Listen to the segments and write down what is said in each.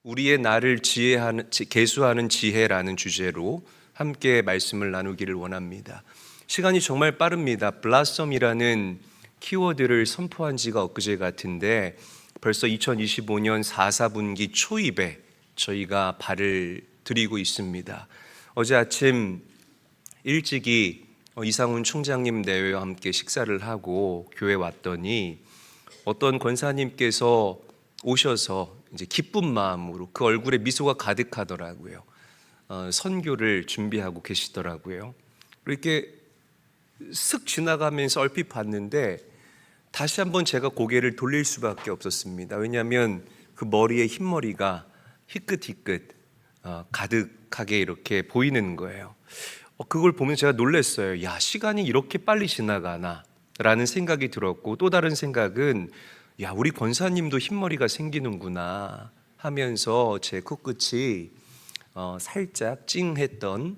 우리의 나를 계수하는 지혜라는 주제로 함께 말씀을 나누기를 원합니다. 시간이 정말 빠릅니다. 블라썸이라는 키워드를 선포한 지가 엊그제 같은데 벌써 2025년 4분기 초입에 저희가 발을 들이고 있습니다. 어제 아침 일찍이 이상훈 총장님 내외와 함께 식사를 하고 교회 왔더니 어떤 권사님께서 오셔서 이제 기쁜 마음으로 그 얼굴에 미소가 가득하더라고요. 선교를 준비하고 계시더라고요. 이렇게 슥 지나가면서 얼핏 봤는데 다시 한번 제가 고개를 돌릴 수밖에 없었습니다. 왜냐하면 그 머리에 흰머리가 희끗희끗 가득하게 이렇게 보이는 거예요. 그걸 보면 제가 놀랐어요. 야, 시간이 이렇게 빨리 지나가나 라는 생각이 들었고, 또 다른 생각은 야, 우리 권사님도 흰머리가 생기는구나 하면서 제 코끝이 살짝 찡했던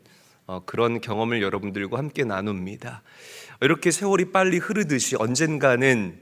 그런 경험을 여러분들과 함께 나눕니다. 이렇게 세월이 빨리 흐르듯이 언젠가는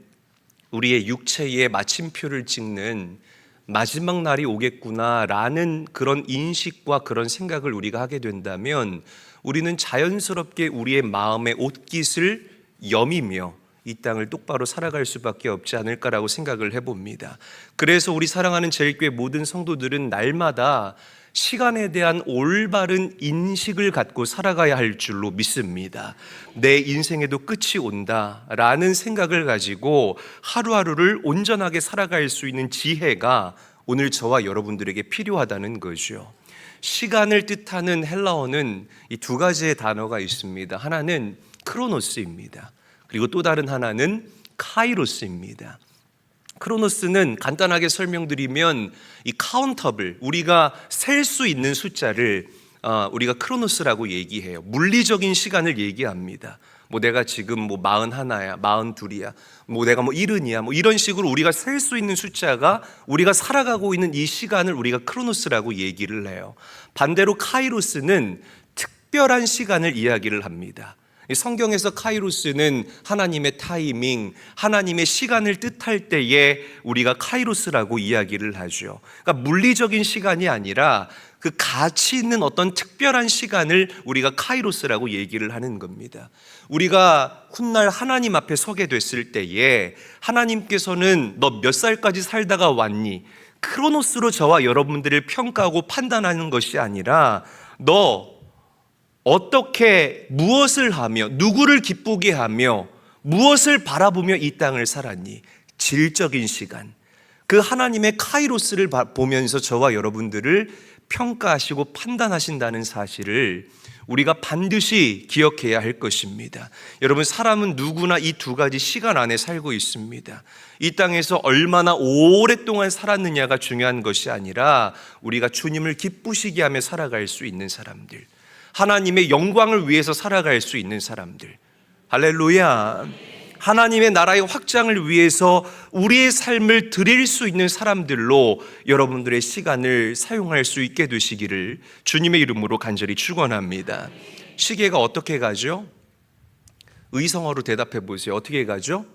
우리의 육체의 마침표를 찍는 마지막 날이 오겠구나라는 그런 인식과 그런 생각을 우리가 하게 된다면 우리는 자연스럽게 우리의 마음의 옷깃을 여미며 이 땅을 똑바로 살아갈 수밖에 없지 않을까라고 생각을 해봅니다. 그래서 우리 사랑하는 제일교회 모든 성도들은 날마다 시간에 대한 올바른 인식을 갖고 살아가야 할 줄로 믿습니다. 내 인생에도 끝이 온다라는 생각을 가지고 하루하루를 온전하게 살아갈 수 있는 지혜가 오늘 저와 여러분들에게 필요하다는 거죠. 시간을 뜻하는 헬라어는 이 두 가지의 단어가 있습니다. 하나는 크로노스입니다. 그리고 또 다른 하나는 카이로스입니다. 크로노스는 간단하게 설명드리면 이 카운터블, 우리가 셀 수 있는 숫자를 우리가 크로노스라고 얘기해요. 물리적인 시간을 얘기합니다. 뭐 내가 지금 뭐 41야, 42이야, 뭐 내가 뭐 70이야, 뭐 이런 식으로 우리가 셀 수 있는 숫자가 우리가 살아가고 있는 이 시간을 우리가 크로노스라고 얘기를 해요. 반대로 카이로스는 특별한 시간을 이야기를 합니다. 성경에서 카이로스는 하나님의 타이밍, 하나님의 시간을 뜻할 때에 우리가 카이로스라고 이야기를 하죠. 그러니까 물리적인 시간이 아니라 그 가치 있는 어떤 특별한 시간을 우리가 카이로스라고 얘기를 하는 겁니다. 우리가 훗날 하나님 앞에 서게 됐을 때에 하나님께서는 너 몇 살까지 살다가 왔니? 크로노스로 저와 여러분들을 평가하고 판단하는 것이 아니라 너 어떻게 무엇을 하며 누구를 기쁘게 하며 무엇을 바라보며 이 땅을 살았니? 질적인 시간, 그 하나님의 카이로스를 보면서 저와 여러분들을 평가하시고 판단하신다는 사실을 우리가 반드시 기억해야 할 것입니다. 여러분, 사람은 누구나 이 두 가지 시간 안에 살고 있습니다. 이 땅에서 얼마나 오랫동안 살았느냐가 중요한 것이 아니라 우리가 주님을 기쁘시게 하며 살아갈 수 있는 사람들, 하나님의 영광을 위해서 살아갈 수 있는 사람들, 할렐루야, 하나님의 나라의 확장을 위해서 우리의 삶을 드릴 수 있는 사람들로 여러분들의 시간을 사용할 수 있게 되시기를 주님의 이름으로 간절히 축원합니다. 시계가 어떻게 가죠? 의성어로 대답해 보세요. 어떻게 가죠?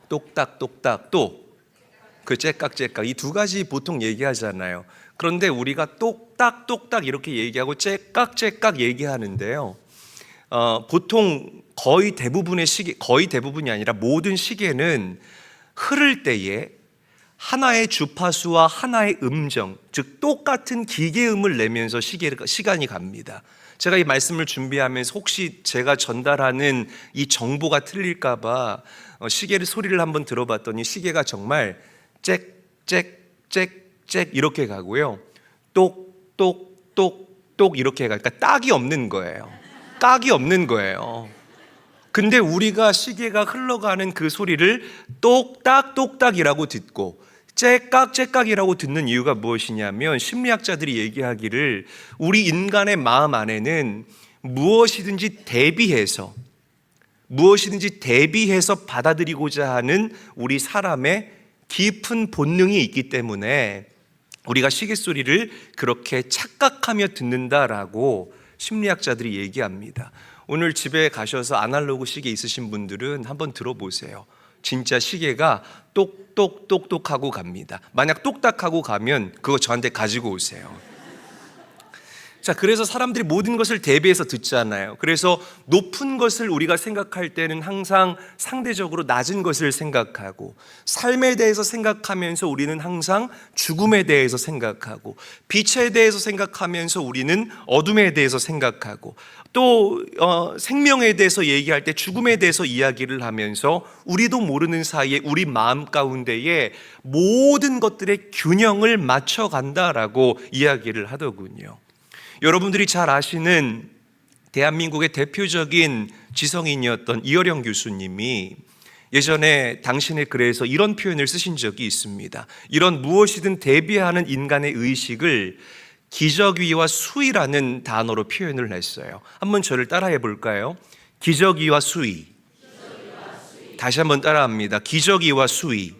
똑딱똑딱, 또 그 째깍째깍, 이 두 가지 보통 얘기하잖아요. 그런데 우리가 똑딱똑딱 이렇게 얘기하고 째깍째깍 얘기하는데요, 보통 거의 대부분의 시계, 거의 대부분이 아니라 모든 시계는 흐를 때에 하나의 주파수와 하나의 음정, 즉 똑같은 기계음을 내면서 시간이 갑니다. 제가 이 말씀을 준비하면서 혹시 제가 전달하는 이 정보가 틀릴까봐 시계를 소리를 한번 들어봤더니 시계가 정말 짹짹짹짹 이렇게 가고요, 똑똑똑똑 이렇게 가니까 딱이 없는 거예요. 깍이 없는 거예요. 근데 우리가 시계가 흘러가는 그 소리를 똑딱똑딱이라고 듣고 째깍째깍이라고 듣는 이유가 무엇이냐면, 심리학자들이 얘기하기를 우리 인간의 마음 안에는 무엇이든지 대비해서 받아들이고자 하는 우리 사람의 깊은 본능이 있기 때문에 우리가 시계 소리를 그렇게 착각하며 듣는다라고 심리학자들이 얘기합니다. 오늘 집에 가셔서 아날로그 시계 있으신 분들은 한번 들어보세요. 진짜 시계가 똑똑똑똑하고 갑니다. 만약 똑딱하고 가면 그거 저한테 가지고 오세요. 자, 그래서 사람들이 모든 것을 대비해서 듣잖아요. 그래서 높은 것을 우리가 생각할 때는 항상 상대적으로 낮은 것을 생각하고, 삶에 대해서 생각하면서 우리는 항상 죽음에 대해서 생각하고, 빛에 대해서 생각하면서 우리는 어둠에 대해서 생각하고, 또 생명에 대해서 얘기할 때 죽음에 대해서 이야기를 하면서 우리도 모르는 사이에 우리 마음 가운데에 모든 것들의 균형을 맞춰간다라고 이야기를 하더군요. 여러분들이 잘 아시는 대한민국의 대표적인 지성인이었던 이어령 교수님이 예전에 당신의 글에서 이런 표현을 쓰신 적이 있습니다. 이런 무엇이든 대비하는 인간의 의식을 기저귀와 수위라는 단어로 표현을 했어요. 한번 저를 따라해 볼까요? 기저귀와 수위. 다시 한번 따라합니다. 기저귀와 수위.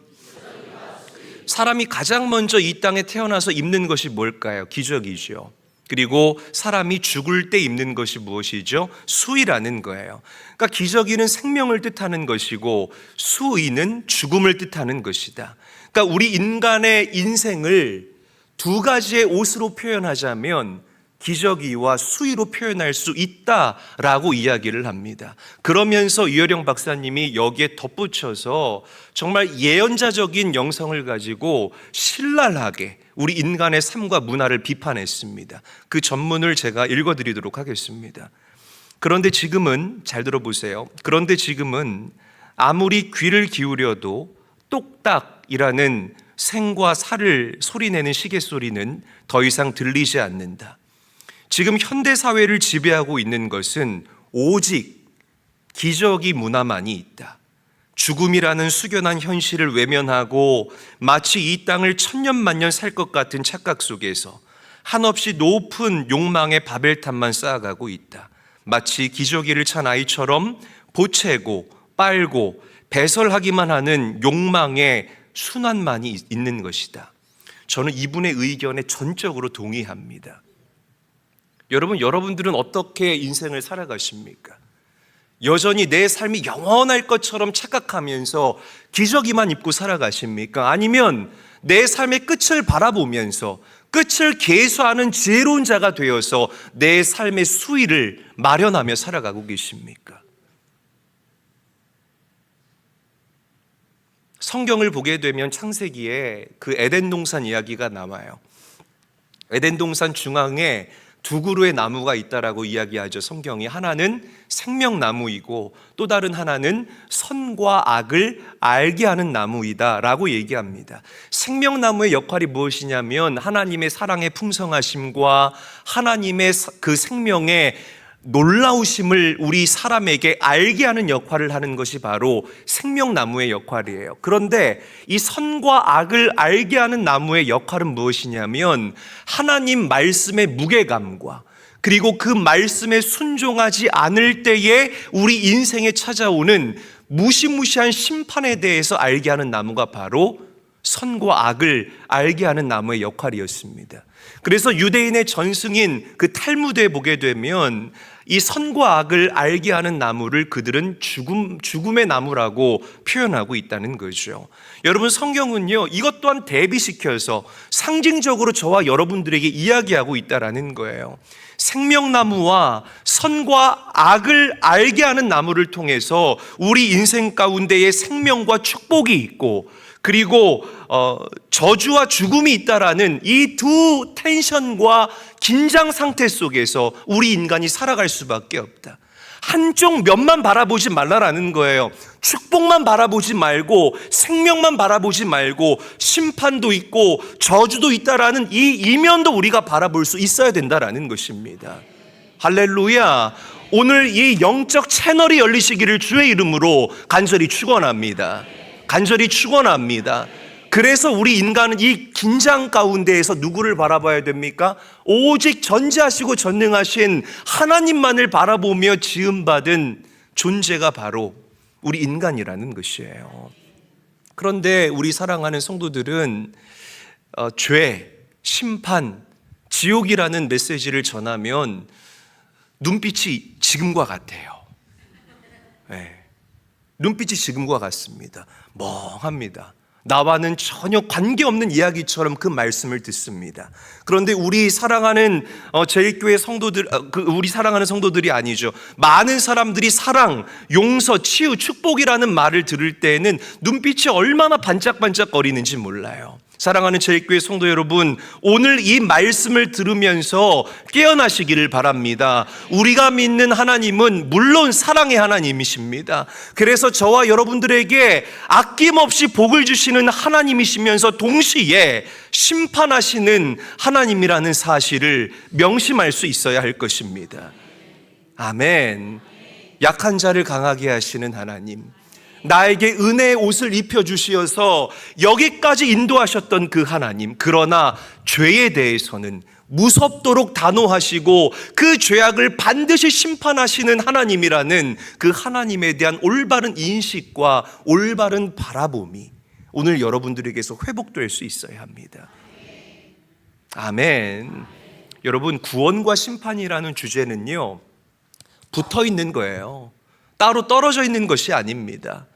사람이 가장 먼저 이 땅에 태어나서 입는 것이 뭘까요? 기저귀죠. 그리고 사람이 죽을 때 입는 것이 무엇이죠? 수의라는 거예요. 그러니까 기저귀는 생명을 뜻하는 것이고 수의는 죽음을 뜻하는 것이다. 그러니까 우리 인간의 인생을 두 가지의 옷으로 표현하자면 기저귀와 수의로 표현할 수 있다라고 이야기를 합니다. 그러면서 이어령 박사님이 여기에 덧붙여서 정말 예언자적인 영성을 가지고 신랄하게 우리 인간의 삶과 문화를 비판했습니다. 그 전문을 제가 읽어드리도록 하겠습니다. 그런데 지금은, 잘 들어보세요. 그런데 지금은 아무리 귀를 기울여도 똑딱이라는 생과 살을 소리내는 시계 소리는 더 이상 들리지 않는다. 지금 현대 사회를 지배하고 있는 것은 오직 기저귀 문화만이 있다. 죽음이라는 숙연한 현실을 외면하고 마치 이 땅을 천년만년 살 것 같은 착각 속에서 한없이 높은 욕망의 바벨탑만 쌓아가고 있다. 마치 기저귀를 찬 아이처럼 보채고 빨고 배설하기만 하는 욕망의 순환만이 있는 것이다. 저는 이분의 의견에 전적으로 동의합니다. 여러분들은 어떻게 인생을 살아가십니까? 여전히 내 삶이 영원할 것처럼 착각하면서 기저귀만 입고 살아가십니까? 아니면 내 삶의 끝을 바라보면서 끝을 계수하는 지혜로운 자가 되어서 내 삶의 수위를 마련하며 살아가고 계십니까? 성경을 보게 되면 창세기에 그 에덴 동산 이야기가 나와요. 에덴 동산 중앙에 두 그루의 나무가 있다라고 이야기하죠. 성경이 하나는 생명나무이고 또 다른 하나는 선과 악을 알게 하는 나무이다라고 얘기합니다. 생명나무의 역할이 무엇이냐면 하나님의 사랑의 풍성하심과 하나님의 그 생명의 놀라우심을 우리 사람에게 알게 하는 역할을 하는 것이 바로 생명나무의 역할이에요. 그런데 이 선과 악을 알게 하는 나무의 역할은 무엇이냐면 하나님 말씀의 무게감과 그리고 그 말씀에 순종하지 않을 때에 우리 인생에 찾아오는 무시무시한 심판에 대해서 알게 하는 나무가 바로 선과 악을 알게 하는 나무의 역할이었습니다. 그래서 유대인의 전승인 그 탈무드에 보게 되면 이 선과 악을 알게 하는 나무를 그들은 죽음의 나무라고 표현하고 있다는 거죠. 여러분, 성경은요 이것 또한 대비시켜서 상징적으로 저와 여러분들에게 이야기하고 있다라는 거예요. 생명나무와 선과 악을 알게 하는 나무를 통해서 우리 인생 가운데에 생명과 축복이 있고 그리고 저주와 죽음이 있다라는 이 두 텐션과 긴장 상태 속에서 우리 인간이 살아갈 수밖에 없다. 한쪽 면만 바라보지 말라라는 거예요. 축복만 바라보지 말고 생명만 바라보지 말고 심판도 있고 저주도 있다라는 이 이면도 우리가 바라볼 수 있어야 된다라는 것입니다. 할렐루야. 오늘 이 영적 채널이 열리시기를 주의 이름으로 간절히 축원합니다. 간절히 축원합니다. 그래서 우리 인간은 이 긴장 가운데에서 누구를 바라봐야 됩니까? 오직 전지하시고 전능하신 하나님만을 바라보며 지음받은 존재가 바로 우리 인간이라는 것이에요. 그런데 우리 사랑하는 성도들은 죄, 심판, 지옥이라는 메시지를 전하면 눈빛이 지금과 같아요. 네. 눈빛이 지금과 같습니다. 멍합니다. 나와는 전혀 관계없는 이야기처럼 그 말씀을 듣습니다. 그런데 우리 사랑하는 제1교회 성도들, 우리 사랑하는 성도들이 아니죠. 많은 사람들이 사랑, 용서, 치유, 축복이라는 말을 들을 때에는 눈빛이 얼마나 반짝반짝거리는지 몰라요. 사랑하는 제1교회 성도 여러분, 오늘 이 말씀을 들으면서 깨어나시기를 바랍니다. 우리가 믿는 하나님은 물론 사랑의 하나님이십니다. 그래서 저와 여러분들에게 아낌없이 복을 주시는 하나님이시면서 동시에 심판하시는 하나님이라는 사실을 명심할 수 있어야 할 것입니다. 아멘. 약한 자를 강하게 하시는 하나님, 나에게 은혜의 옷을 입혀주시어서 여기까지 인도하셨던 그 하나님, 그러나 죄에 대해서는 무섭도록 단호하시고 그 죄악을 반드시 심판하시는 하나님이라는 그 하나님에 대한 올바른 인식과 올바른 바라봄이 오늘 여러분들에게서 회복될 수 있어야 합니다. 아멘. 여러분, 구원과 심판이라는 주제는요, 붙어 있는 거예요. 따로 떨어져 있는 것이 아닙니다.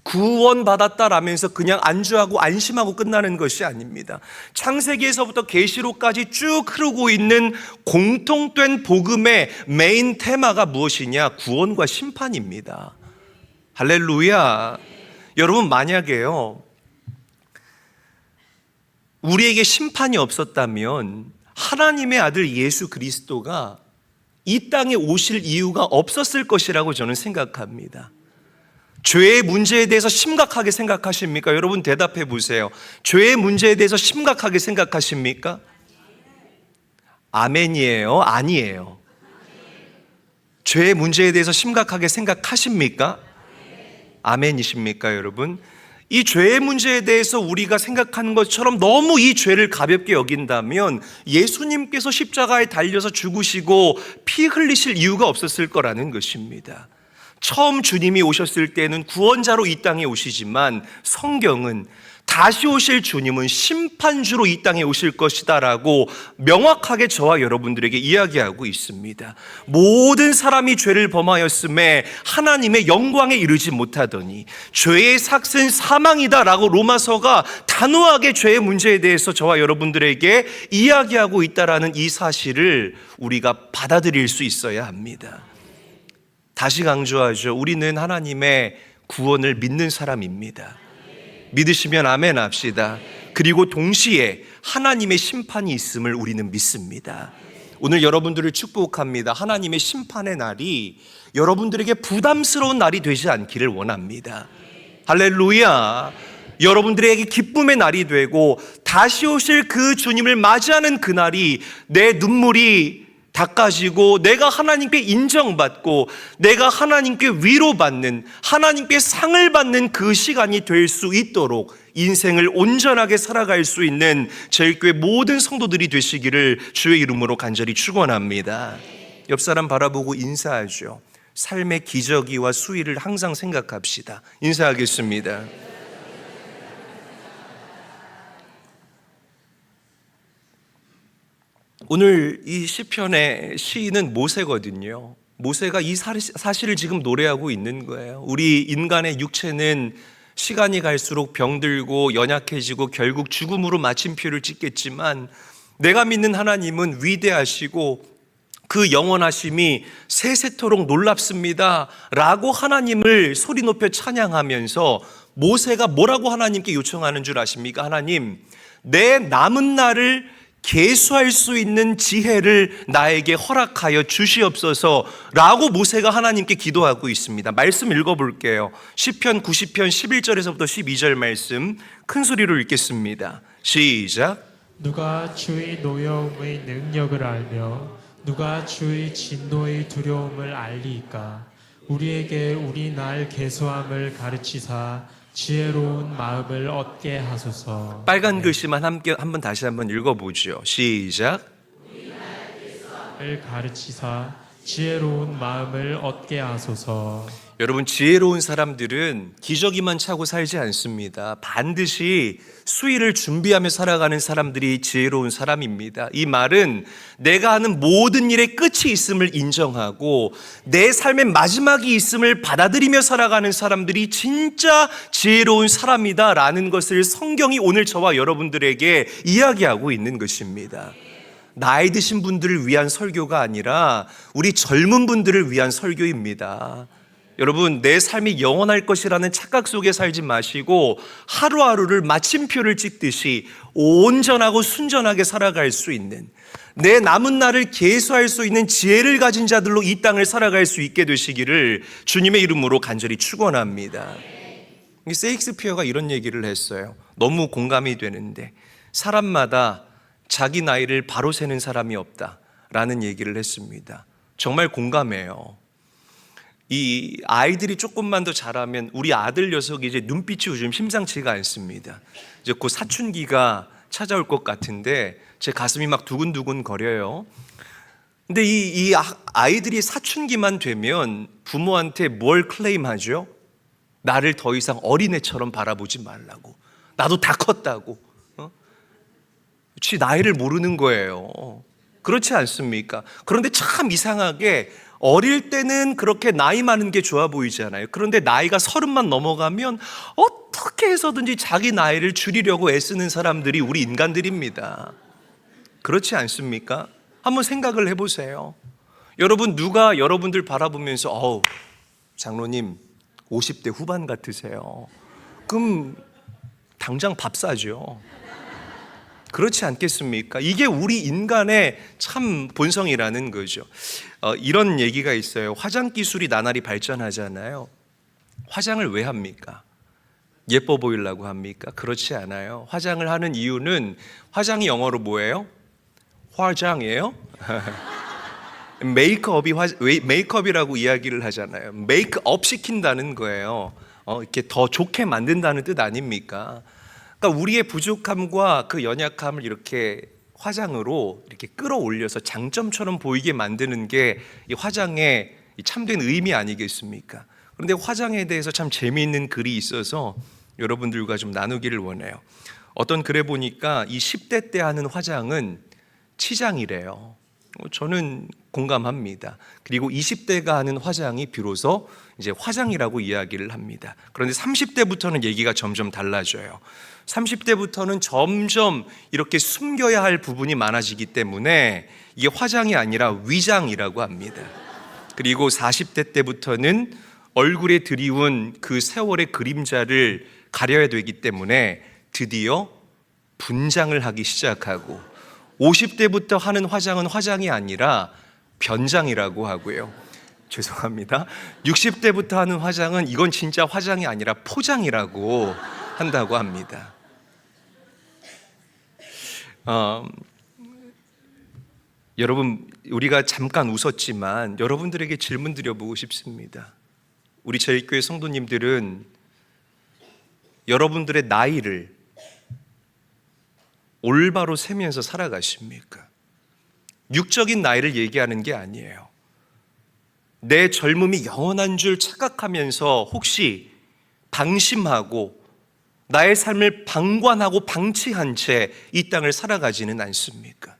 구원받았다라면서 그냥 안주하고 안심하고 끝나는 것이 아닙니다. 창세기에서부터 계시록까지 쭉 흐르고 있는 공통된 복음의 메인 테마가 무엇이냐? 구원과 심판입니다. 할렐루야. 여러분, 만약에요, 우리에게 심판이 없었다면 하나님의 아들 예수 그리스도가 이 땅에 오실 이유가 없었을 것이라고 저는 생각합니다. 죄의 문제에 대해서 심각하게 생각하십니까? 여러분 대답해 보세요. 죄의 문제에 대해서 심각하게 생각하십니까? 아멘이에요? 아니에요? 죄의 문제에 대해서 심각하게 생각하십니까? 아멘이십니까, 여러분? 이 죄의 문제에 대해서 우리가 생각하는 것처럼 너무 이 죄를 가볍게 여긴다면 예수님께서 십자가에 달려서 죽으시고 피 흘리실 이유가 없었을 거라는 것입니다. 처음 주님이 오셨을 때는 구원자로 이 땅에 오시지만 성경은 다시 오실 주님은 심판주로 이 땅에 오실 것이다 라고 명확하게 저와 여러분들에게 이야기하고 있습니다. 모든 사람이 죄를 범하였음에 하나님의 영광에 이르지 못하더니 죄의 삭은 사망이다 라고 로마서가 단호하게 죄의 문제에 대해서 저와 여러분들에게 이야기하고 있다라는 이 사실을 우리가 받아들일 수 있어야 합니다. 다시 강조하죠. 우리는 하나님의 구원을 믿는 사람입니다. 믿으시면 아멘 합시다. 그리고 동시에 하나님의 심판이 있음을 우리는 믿습니다. 오늘 여러분들을 축복합니다. 하나님의 심판의 날이 여러분들에게 부담스러운 날이 되지 않기를 원합니다. 할렐루야. 여러분들에게 기쁨의 날이 되고 다시 오실 그 주님을 맞이하는 그날이 내 눈물이 닦아지고 내가 하나님께 인정받고 내가 하나님께 위로받는, 하나님께 상을 받는 그 시간이 될 수 있도록 인생을 온전하게 살아갈 수 있는 제1교회 모든 성도들이 되시기를 주의 이름으로 간절히 축원합니다. 옆 사람 바라보고 인사하죠. 삶의 기저귀와 수위를 항상 생각합시다. 인사하겠습니다. 오늘 이 시편의 시인은 모세거든요. 모세가 이 사실을 지금 노래하고 있는 거예요. 우리 인간의 육체는 시간이 갈수록 병들고 연약해지고 결국 죽음으로 마침표를 찍겠지만 내가 믿는 하나님은 위대하시고 그 영원하심이 세세토록 놀랍습니다 라고 하나님을 소리 높여 찬양하면서 모세가 뭐라고 하나님께 요청하는 줄 아십니까? 하나님, 내 남은 날을 계수할 수 있는 지혜를 나에게 허락하여 주시옵소서 라고 모세가 하나님께 기도하고 있습니다. 말씀 읽어볼게요. 시편 90편 11절에서부터 12절 말씀 큰 소리로 읽겠습니다. 시작. 누가 주의 노여움의 능력을 알며 누가 주의 진노의 두려움을 알리이까? 우리에게 우리 날 계수함을 가르치사 지혜로운 마음을 얻게 하소서. 빨간 글씨만 함께 한번 다시 한번 읽어보죠. 시작. 가르치사 지혜로운 마음을 얻게 하소서. 여러분, 지혜로운 사람들은 기저귀만 차고 살지 않습니다. 반드시 수위를 준비하며 살아가는 사람들이 지혜로운 사람입니다. 이 말은 내가 하는 모든 일의 끝이 있음을 인정하고 내 삶의 마지막이 있음을 받아들이며 살아가는 사람들이 진짜 지혜로운 사람이다라는 것을 성경이 오늘 저와 여러분들에게 이야기하고 있는 것입니다. 나이 드신 분들을 위한 설교가 아니라 우리 젊은 분들을 위한 설교입니다. 여러분, 내 삶이 영원할 것이라는 착각 속에 살지 마시고 하루하루를 마침표를 찍듯이 온전하고 순전하게 살아갈 수 있는, 내 남은 날을 계수할 수 있는 지혜를 가진 자들로 이 땅을 살아갈 수 있게 되시기를 주님의 이름으로 간절히 축원합니다. 세익스피어가 이런 얘기를 했어요. 너무 공감이 되는데, 사람마다 자기 나이를 바로 세는 사람이 없다라는 얘기를 했습니다. 정말 공감해요. 이 아이들이 조금만 더 자라면 우리 아들 녀석이 이제 눈빛이 요즘 심상치가 않습니다. 이제 곧 사춘기가 찾아올 것 같은데 제 가슴이 막 두근두근 거려요. 근데 이 아이들이 사춘기만 되면 부모한테 뭘 클레임하죠? 나를 더 이상 어린애처럼 바라보지 말라고. 나도 다 컸다고. 지 나이를 모르는 거예요. 그렇지 않습니까? 그런데 참 이상하게 어릴 때는 그렇게 나이 많은 게 좋아 보이잖아요. 그런데 나이가 30만 넘어가면 어떻게 해서든지 자기 나이를 줄이려고 애쓰는 사람들이 우리 인간들입니다. 그렇지 않습니까? 한번 생각을 해보세요. 여러분, 누가 여러분들 바라보면서 장로님 50대 후반 같으세요. 그럼 당장 밥 사죠. 그렇지 않겠습니까? 이게 우리 인간의 참 본성이라는 거죠. 이런 얘기가 있어요. 화장 기술이 나날이 발전하잖아요. 화장을 왜 합니까? 예뻐 보이려고 합니까? 그렇지 않아요. 화장을 하는 이유는, 화장이 영어로 뭐예요? 화장이에요? 메이크업이라고 이야기를 하잖아요. 메이크업 시킨다는 거예요. 이렇게 더 좋게 만든다는 뜻 아닙니까? 그러니까 우리의 부족함과 그 연약함을 이렇게 화장으로 이렇게 끌어올려서 장점처럼 보이게 만드는 게 이 화장의 참된 의미 아니겠습니까? 그런데 화장에 대해서 참 재미있는 글이 있어서 여러분들과 좀 나누기를 원해요. 어떤 글에 보니까 이 10대 때 하는 화장은 치장이래요. 저는 공감합니다. 그리고 20대가 하는 화장이 비로소 이제 화장이라고 이야기를 합니다. 그런데 30대부터는 얘기가 점점 달라져요. 30대부터는 점점 이렇게 숨겨야 할 부분이 많아지기 때문에 이게 화장이 아니라 위장이라고 합니다. 그리고 40대 때부터는 얼굴에 드리운 그 세월의 그림자를 가려야 되기 때문에 드디어 분장을 하기 시작하고, 50대부터 하는 화장은 화장이 아니라 변장이라고 하고요. 죄송합니다. 60대부터 하는 화장은 이건 진짜 화장이 아니라 포장이라고 한다고 합니다. 여러분, 우리가 잠깐 웃었지만 여러분들에게 질문 드려보고 싶습니다. 우리 저희 교회 성도님들은 여러분들의 나이를 올바로 세면서 살아가십니까? 육적인 나이를 얘기하는 게 아니에요. 내 젊음이 영원한 줄 착각하면서 혹시 방심하고 나의 삶을 방관하고 방치한 채 이 땅을 살아가지는 않습니까?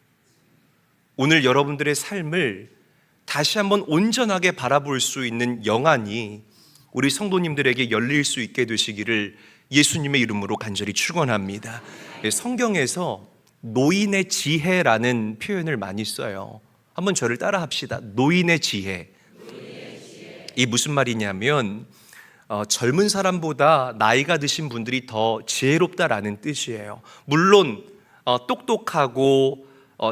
오늘 여러분들의 삶을 다시 한번 온전하게 바라볼 수 있는 영안이 우리 성도님들에게 열릴 수 있게 되시기를 예수님의 이름으로 간절히 축원합니다. 성경에서 노인의 지혜라는 표현을 많이 써요. 한번 저를 따라 합시다. 노인의 지혜. 이 무슨 말이냐면 젊은 사람보다 나이가 드신 분들이 더 지혜롭다라는 뜻이에요. 물론 똑똑하고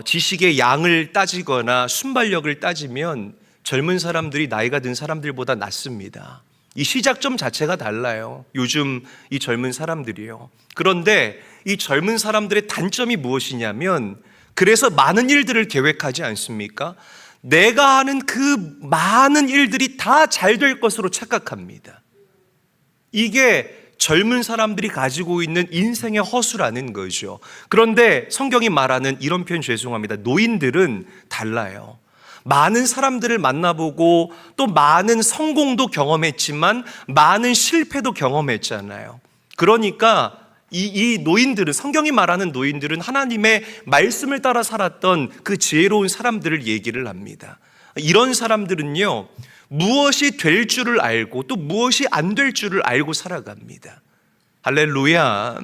지식의 양을 따지거나 순발력을 따지면 젊은 사람들이 나이가 든 사람들보다 낫습니다. 이 시작점 자체가 달라요. 요즘 이 젊은 사람들이요. 그런데 이 젊은 사람들의 단점이 무엇이냐면, 그래서 많은 일들을 계획하지 않습니까? 내가 하는 그 많은 일들이 다 잘 될 것으로 착각합니다. 이게 젊은 사람들이 가지고 있는 인생의 허수라는 거죠. 그런데 성경이 말하는 이런 표현, 죄송합니다, 노인들은 달라요. 많은 사람들을 만나보고 또 많은 성공도 경험했지만 많은 실패도 경험했잖아요. 그러니까 이 노인들은, 성경이 말하는 노인들은 하나님의 말씀을 따라 살았던 그 지혜로운 사람들을 얘기를 합니다. 이런 사람들은요, 무엇이 될 줄을 알고 또 무엇이 안 될 줄을 알고 살아갑니다. 할렐루야.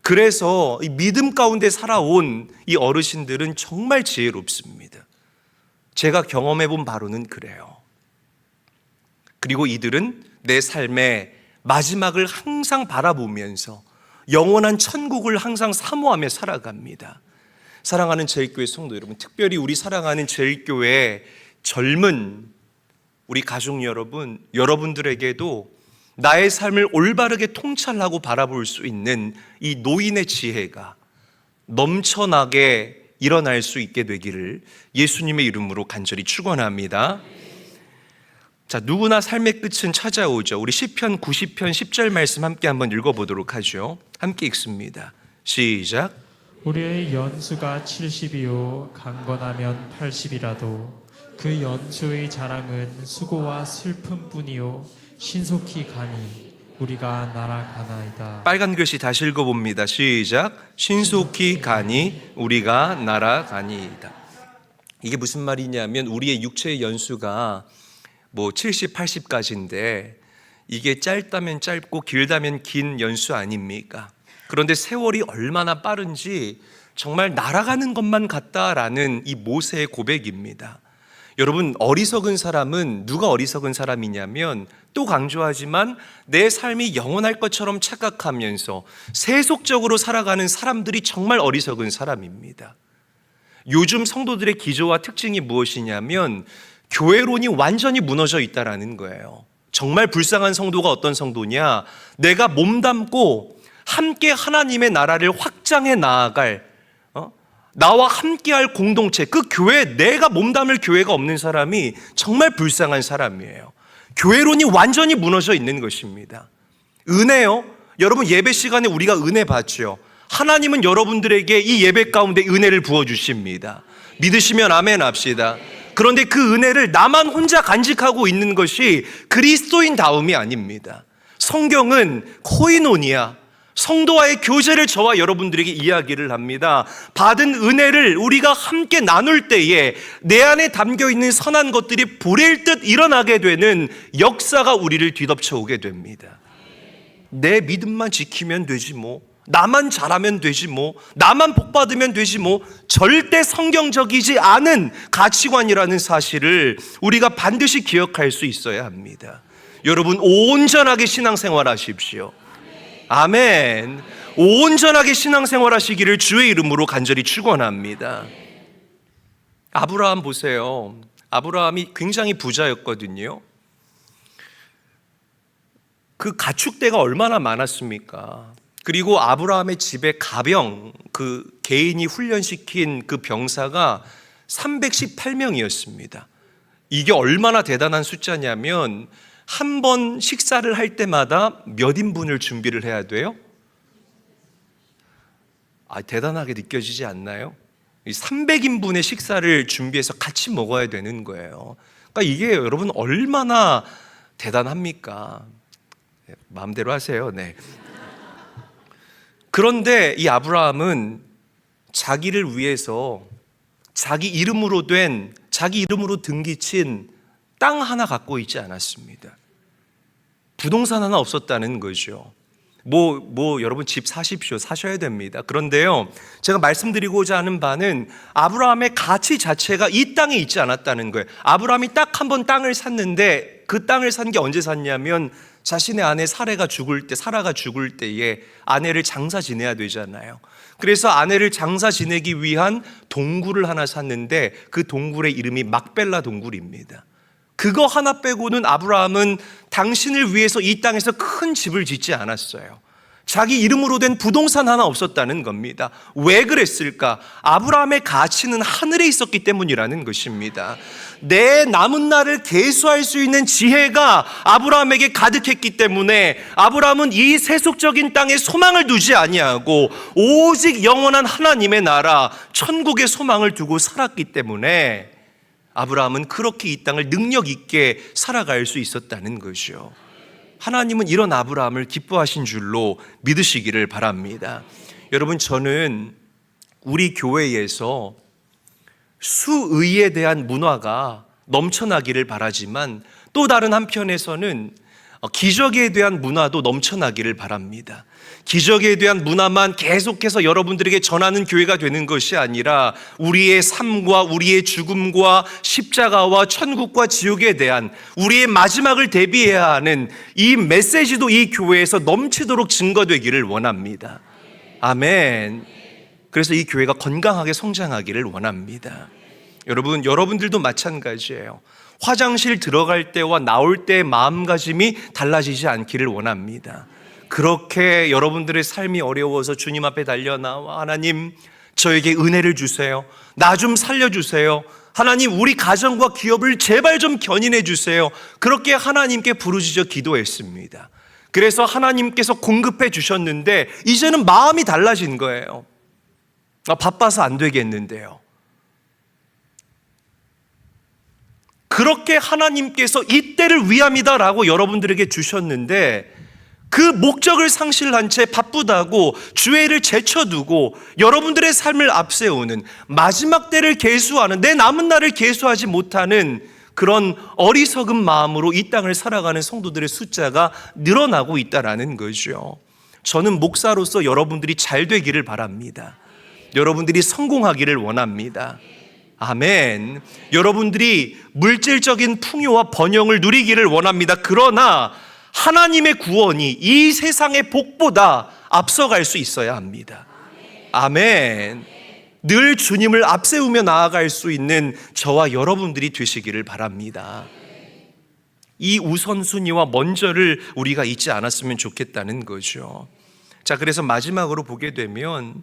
그래서 이 믿음 가운데 살아온 이 어르신들은 정말 지혜롭습니다. 제가 경험해 본 바로는 그래요. 그리고 이들은 내 삶의 마지막을 항상 바라보면서 영원한 천국을 항상 사모하며 살아갑니다. 사랑하는 제일교회 성도 여러분, 특별히 우리 사랑하는 제일교회 젊은 우리 가족 여러분, 여러분들에게도 나의 삶을 올바르게 통찰하고 바라볼 수 있는 이 노인의 지혜가 넘쳐나게 일어날 수 있게 되기를 예수님의 이름으로 간절히 축원합니다. 자, 누구나 삶의 끝은 찾아오죠. 우리 시편 90편 10절 말씀 함께 한번 읽어보도록 하죠. 함께 읽습니다. 시작. 우리의 연수가 70이요 강건하면 80이라도 그 연수의 자랑은 수고와 슬픔뿐이요 신속히 가니 우리가 날아가나이다. 빨간 글씨 다시 읽어봅니다. 시작. 신속히 가니 우리가 날아가니이다. 이게 무슨 말이냐면 우리의 육체의 연수가 70, 80까지인데 이게 짧다면 짧고 길다면 긴 연수 아닙니까? 그런데 세월이 얼마나 빠른지 정말 날아가는 것만 같다라는 이 모세의 고백입니다. 여러분, 어리석은 사람은 누가 어리석은 사람이냐면, 또 강조하지만 내 삶이 영원할 것처럼 착각하면서 세속적으로 살아가는 사람들이 정말 어리석은 사람입니다. 요즘 성도들의 기조와 특징이 무엇이냐면 교회론이 완전히 무너져 있다라는 거예요. 정말 불쌍한 성도가 어떤 성도냐? 내가 몸담고 함께 하나님의 나라를 확장해 나아갈 나와 함께할 공동체, 그 교회, 내가 몸담을 교회가 없는 사람이 정말 불쌍한 사람이에요. 교회론이 완전히 무너져 있는 것입니다. 은혜요? 여러분, 예배 시간에 우리가 은혜 받죠. 하나님은 여러분들에게 이 예배 가운데 은혜를 부어주십니다. 믿으시면 아멘 합시다. 그런데 그 은혜를 나만 혼자 간직하고 있는 것이 그리스도인다움이 아닙니다. 성경은 코이노니아, 성도와의 교제를 저와 여러분들에게 이야기를 합니다. 받은 은혜를 우리가 함께 나눌 때에 내 안에 담겨있는 선한 것들이 불일 듯 일어나게 되는 역사가 우리를 뒤덮쳐 오게 됩니다. 내 믿음만 지키면 되지 뭐, 나만 잘하면 되지 뭐, 나만 복받으면 되지 뭐, 절대 성경적이지 않은 가치관이라는 사실을 우리가 반드시 기억할 수 있어야 합니다. 여러분, 온전하게 신앙생활 하십시오. 아멘. 온전하게 신앙생활 하시기를 주의 이름으로 간절히 축원합니다. 아브라함 보세요. 아브라함이 굉장히 부자였거든요. 그 가축대가 얼마나 많았습니까? 그리고 아브라함의 집에 가병, 그 개인이 훈련시킨 그 병사가 318명이었습니다. 이게 얼마나 대단한 숫자냐면 한 번 식사를 할 때마다 몇 인분을 준비를 해야 돼요? 대단하게 느껴지지 않나요? 300인분의 식사를 준비해서 같이 먹어야 되는 거예요. 그러니까 이게 여러분 얼마나 대단합니까? 마음대로 하세요. 네. 그런데 이 아브라함은 자기를 위해서 자기 이름으로 등기친 땅 하나 갖고 있지 않았습니다. 부동산 하나 없었다는 거죠. 여러분 집 사셔야 됩니다. 그런데요, 제가 말씀드리고자 하는 바는 아브라함의 가치 자체가 이 땅에 있지 않았다는 거예요. 아브라함이 딱 한 번 땅을 샀는데 그 땅을 산 게 언제 샀냐면 자신의 아내 사라가 죽을 때에 아내를 장사 지내야 되잖아요. 그래서 아내를 장사 지내기 위한 동굴을 하나 샀는데 그 동굴의 이름이 막벨라 동굴입니다. 그거 하나 빼고는 아브라함은 당신을 위해서 이 땅에서 큰 집을 짓지 않았어요. 자기 이름으로 된 부동산 하나 없었다는 겁니다. 왜 그랬을까? 아브라함의 가치는 하늘에 있었기 때문이라는 것입니다. 내 남은 날을 계수할 수 있는 지혜가 아브라함에게 가득했기 때문에 아브라함은 이 세속적인 땅에 소망을 두지 아니하고 오직 영원한 하나님의 나라, 천국의 소망을 두고 살았기 때문에 아브라함은 그렇게 이 땅을 능력 있게 살아갈 수 있었다는 거죠. 하나님은 이런 아브라함을 기뻐하신 줄로 믿으시기를 바랍니다. 여러분, 저는 우리 교회에서 수의에 대한 문화가 넘쳐나기를 바라지만 또 다른 한편에서는 기적에 대한 문화도 넘쳐나기를 바랍니다. 기적에 대한 문화만 계속해서 여러분들에게 전하는 교회가 되는 것이 아니라 우리의 삶과 우리의 죽음과 십자가와 천국과 지옥에 대한 우리의 마지막을 대비해야 하는 이 메시지도 이 교회에서 넘치도록 증거되기를 원합니다. 아멘. 그래서 이 교회가 건강하게 성장하기를 원합니다. 여러분, 여러분들도 마찬가지예요. 화장실 들어갈 때와 나올 때의 마음가짐이 달라지지 않기를 원합니다. 그렇게 여러분들의 삶이 어려워서 주님 앞에 달려나와 하나님, 저에게 은혜를 주세요. 나 좀 살려주세요. 하나님, 우리 가정과 기업을 제발 좀 견인해 주세요. 그렇게 하나님께 부르짖어 기도했습니다. 그래서 하나님께서 공급해 주셨는데 이제는 마음이 달라진 거예요. 바빠서 안 되겠는데요. 그렇게 하나님께서 이때를 위함이다라고 여러분들에게 주셨는데 그 목적을 상실한 채 바쁘다고 주의를 제쳐두고 여러분들의 삶을 앞세우는, 마지막 때를 계수하는, 내 남은 날을 계수하지 못하는 그런 어리석은 마음으로 이 땅을 살아가는 성도들의 숫자가 늘어나고 있다라는 거죠. 저는 목사로서 여러분들이 잘 되기를 바랍니다. 여러분들이 성공하기를 원합니다. 아멘. 여러분들이 물질적인 풍요와 번영을 누리기를 원합니다. 그러나 하나님의 구원이 이 세상의 복보다 앞서갈 수 있어야 합니다. 아멘. 늘 주님을 앞세우며 나아갈 수 있는 저와 여러분들이 되시기를 바랍니다. 이 우선순위와 먼저를 우리가 잊지 않았으면 좋겠다는 거죠. 자, 그래서 마지막으로 보게 되면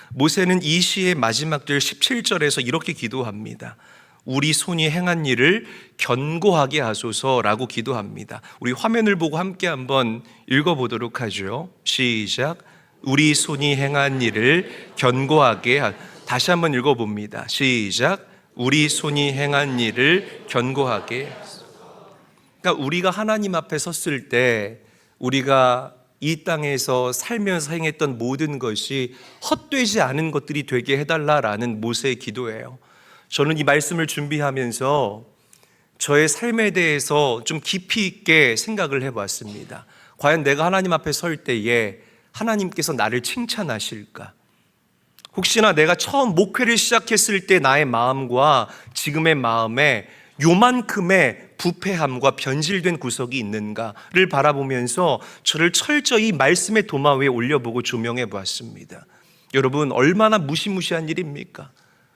모세는 이 시의 마지막 절 17절에서 이렇게 기도합니다. 우리 손이 행한 일을 견고하게 하소서라고 기도합니다. 우리 화면을 보고 함께 한번 읽어보도록 하죠. 시작. 우리 손이 행한 일을 견고하게 다시 한번 읽어봅니다. 시작. 우리 손이 행한 일을 견고하게. 그러니까 우리가 하나님 앞에 섰을 때 우리가 이 땅에서 살면서 행했던 모든 것이 헛되지 않은 것들이 되게 해달라라는 모세의 기도예요. 저는 이 말씀을 준비하면서 저의 삶에 대해서 좀 깊이 있게 생각을 해봤습니다. 과연 내가 하나님 앞에 설 때에 하나님께서 나를 칭찬하실까? 혹시나 내가 처음 목회를 시작했을 때 나의 마음과 지금의 마음에 요만큼의 부패함과 변질된 구석이 있는가를 바라보면서 저를 철저히 말씀의 도마 위에 올려보고 조명해 보았습니다. 여러분, 얼마나 무시무시한 일입니까?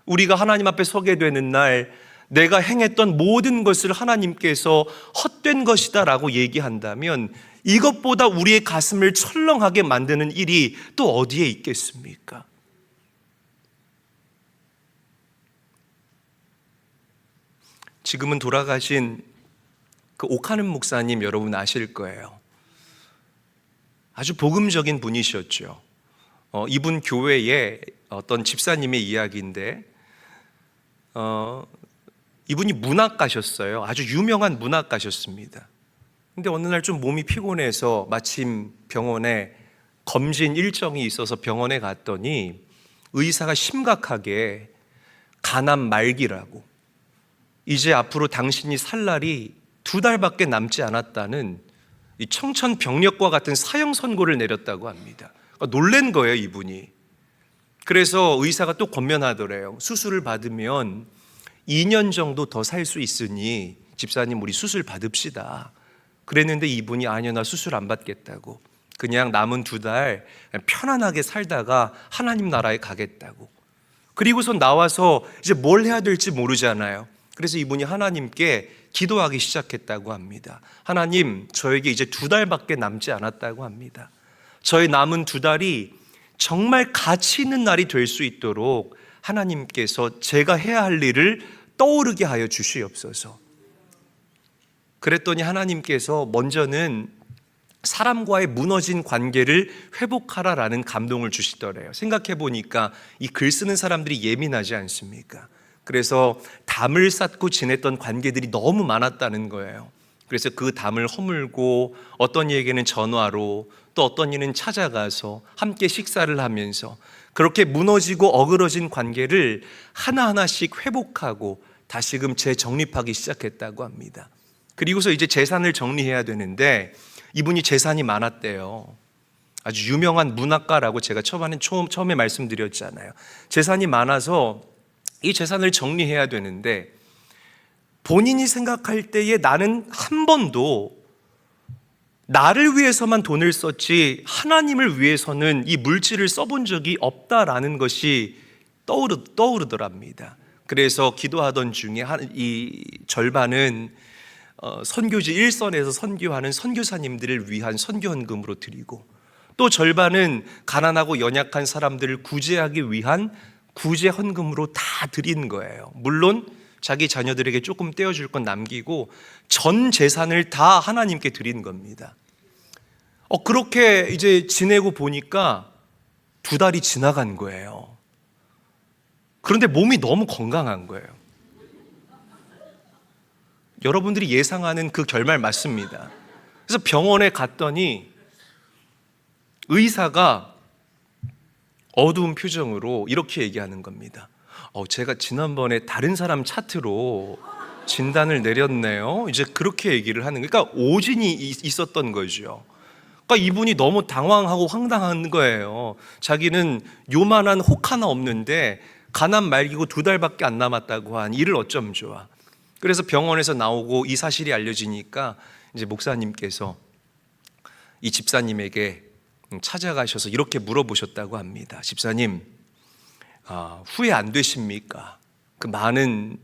우리가 하나님 앞에 서게 되는 날 내가 행했던 모든 것을 하나님께서 헛된 것이다 라고 얘기한다면 이것보다 우리의 가슴을 철렁하게 만드는 일이 또 어디에 있겠습니까? 지금은 돌아가신 그 옥하는 목사님 여러분 아실 거예요. 아주 복음적인 분이셨죠. 이분 교회의 어떤 집사님의 이야기인데 이분이 문학가셨어요. 아주 유명한 문학가셨습니다. 근데 어느 날 좀 몸이 피곤해서 마침 병원에 검진 일정이 있어서 병원에 갔더니 의사가 심각하게 간암 말기라고, 이제 앞으로 당신이 살 날이 2달밖에 남지 않았다는 이 청천벽력과 같은 사형 선고를 내렸다고 합니다. 놀란 거예요, 이분이. 그래서 의사가 또 권면하더래요. 수술을 받으면 2년 정도 더 살 수 있으니 집사님 우리 수술 받읍시다. 그랬는데 이분이 아니요, 나 수술 안 받겠다고, 그냥 남은 2달 편안하게 살다가 하나님 나라에 가겠다고. 그리고선 나와서 이제 뭘 해야 될지 모르잖아요. 그래서 이분이 하나님께 기도하기 시작했다고 합니다. 하나님, 저에게 이제 2달밖에 남지 않았다고 합니다. 저의 남은 2달이 정말 가치 있는 날이 될 수 있도록 하나님께서 제가 해야 할 일을 떠오르게 하여 주시옵소서. 그랬더니 하나님께서 먼저는 사람과의 무너진 관계를 회복하라라는 감동을 주시더래요. 생각해 보니까 이 글 쓰는 사람들이 예민하지 않습니까? 그래서 담을 쌓고 지냈던 관계들이 너무 많았다는 거예요. 그래서 그 담을 허물고 어떤 이에게는 전화로 또 어떤 이는 찾아가서 함께 식사를 하면서 그렇게 무너지고 어그러진 관계를 하나하나씩 회복하고 다시금 재정립하기 시작했다고 합니다. 그리고서 이제 재산을 정리해야 되는데 이분이 재산이 많았대요. 아주 유명한 문학가라고 제가 처음에 말씀드렸잖아요. 재산이 많아서 이 재산을 정리해야 되는데 본인이 생각할 때에 나는 한 번도 나를 위해서만 돈을 썼지 하나님을 위해서는 이 물질을 써본 적이 없다라는 것이 떠오르더랍니다. 그래서 기도하던 중에 이 절반은 선교지 일선에서 선교하는 선교사님들을 위한 선교헌금으로 드리고 또 절반은 가난하고 연약한 사람들을 구제하기 위한 구제헌금으로 다 드린 거예요. 물론 자기 자녀들에게 조금 떼어줄 건 남기고 전 재산을 다 하나님께 드린 겁니다. 그렇게 이제 지내고 보니까 2달이 지나간 거예요. 그런데 몸이 너무 건강한 거예요. 여러분들이 예상하는 그 결말 맞습니다. 그래서 병원에 갔더니 의사가 어두운 표정으로 이렇게 얘기하는 겁니다. 제가 지난번에 다른 사람 차트로 진단을 내렸네요. 이제 그렇게 얘기를 하는 거예요. 그러니까 오진이 있었던 거죠. 그러니까 이분이 너무 당황하고 황당한 거예요. 자기는 요만한 혹 하나 없는데 가난 말기고 2달밖에 안 남았다고 한 이를 어쩜 좋아. 그래서 병원에서 나오고 이 사실이 알려지니까 이제 목사님께서 이 집사님에게 찾아가셔서 이렇게 물어보셨다고 합니다. 집사님, 후회 안 되십니까? 그 많은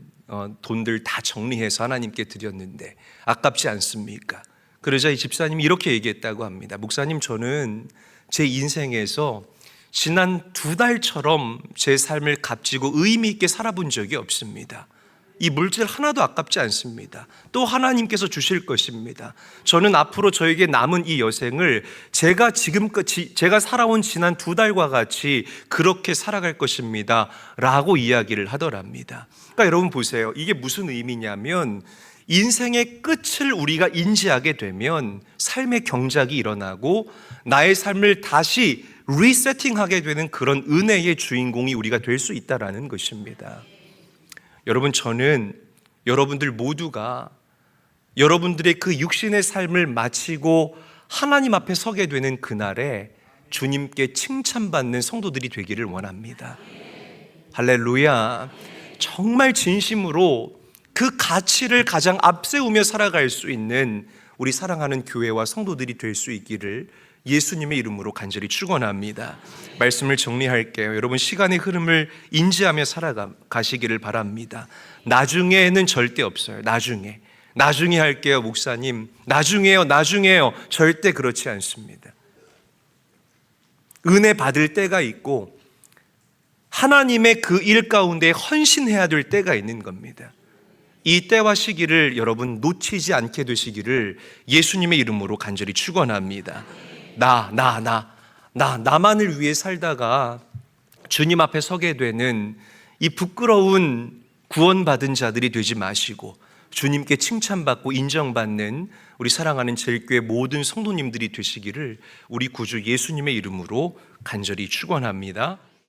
돈들 다 정리해서 하나님께 드렸는데 아깝지 않습니까? 그러자 이 집사님이 이렇게 얘기했다고 합니다. 목사님, 저는 제 인생에서 지난 2달처럼 제 삶을 값지고 의미 있게 살아본 적이 없습니다. 이 물질 하나도 아깝지 않습니다. 또 하나님께서 주실 것입니다. 저는 앞으로 저에게 남은 이 여생을 제가 살아온 지난 2달과 같이 그렇게 살아갈 것입니다 라고 이야기를 하더랍니다. 그러니까 여러분 보세요. 이게 무슨 의미냐면 인생의 끝을 우리가 인지하게 되면 삶의 경작이 일어나고 나의 삶을 다시 리세팅하게 되는 그런 은혜의 주인공이 우리가 될 수 있다는 것입니다. 여러분, 저는 여러분들 모두가 여러분들의 그 육신의 삶을 마치고 하나님 앞에 서게 되는 그날에 주님께 칭찬받는 성도들이 되기를 원합니다. 할렐루야. 정말 진심으로 그 가치를 가장 앞세우며 살아갈 수 있는 우리 사랑하는 교회와 성도들이 될 수 있기를 예수님의 이름으로 간절히 축원합니다. 말씀을 정리할게요. 여러분, 시간의 흐름을 인지하며 살아가시기를 바랍니다. 나중에는 절대 없어요. 나중에 할게요, 목사님. 나중에요. 절대 그렇지 않습니다. 은혜 받을 때가 있고 하나님의 그 일 가운데 헌신해야 될 때가 있는 겁니다. 이 때와 시기를 여러분 놓치지 않게 되시기를 예수님의 이름으로 간절히 축원합니다. 나만을 위해 살다가 주님 앞에 서게 되는 이 부끄러운 구원받은 자들이 되지 마시고 주님께 칭찬받고 인정받는 우리 사랑하는 제일교회 모든 성도님들이 되시기를 우리 구주 예수님의 이름으로 간절히 축원합니다.